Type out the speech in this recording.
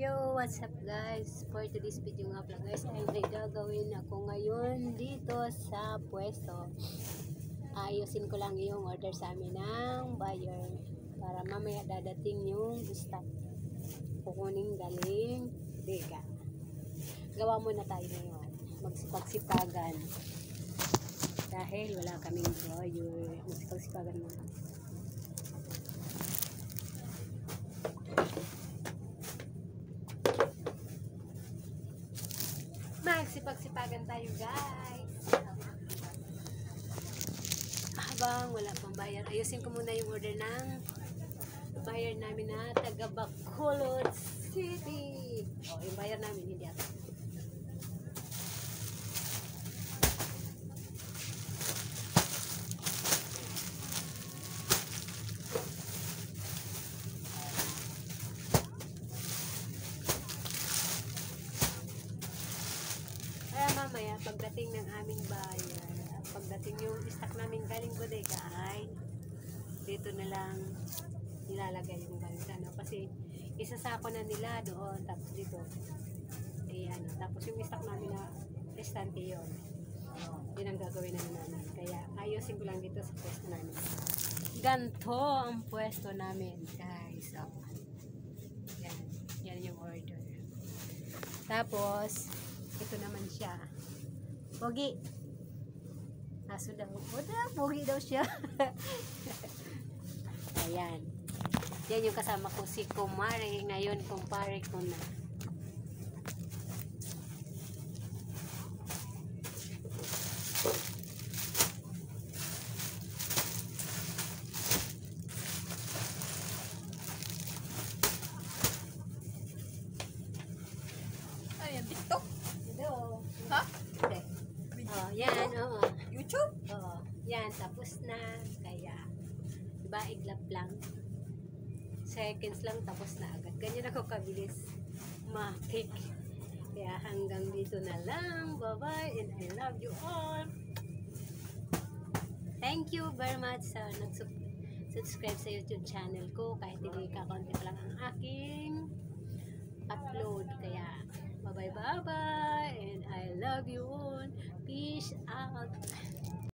Yo, what's up guys? For today's video nga pala guys ay may gagawin ako ngayon dito sa pwesto. Ayusin ko lang yung order sa amin ng buyer para mamaya dadating yung stock. Kukunin galing Vega. Gawa muna tayo ngayon. Magsipagsipagan. Dahil wala kaming buyer. Magsipagsipagan muna. Magsipagsipagan tayo guys. Habang wala pang bayar, ayusin ko muna yung order ng buyer namin na taga Bacolod City. O, yung buyer namin, hindi ako. Kaya mamaya, pagdating ng aming buyer, pagdating yung stock namin galing bodega ay dito na lang nilalagay yung galing sa ano. Kasi isasako na nila doon, tapos dito. Ayan, tapos yung stock namin na restante yun. Yun ang gagawin namin. Kaya ayusin ko lang dito sa pwesto namin. Ganto ang pwesto namin, guys. So, yan yung order. Tapos, ito naman siya. Pogi. Aso daw. Pogi daw siya. Ayan. Yan yung kasama ko si Kumare. Ngayon, kumpare ko na. Ayan, TikTok? Ito. Ha? Hindi. Oh, yan. Oo. YouTube? Oo. Yan. Tapos na. Kaya, diba, iglap lang. Seconds lang, tapos na agad. Ganyan ako kabilis ma-pick. Kaya hanggang dito na lang. Bye-bye and I love you all. Thank you very much sa nag-subscribe sa YouTube channel ko. Kahit hindi kakunti pa lang ang aking upload. Kaya bye-bye and I love you all. Peace out.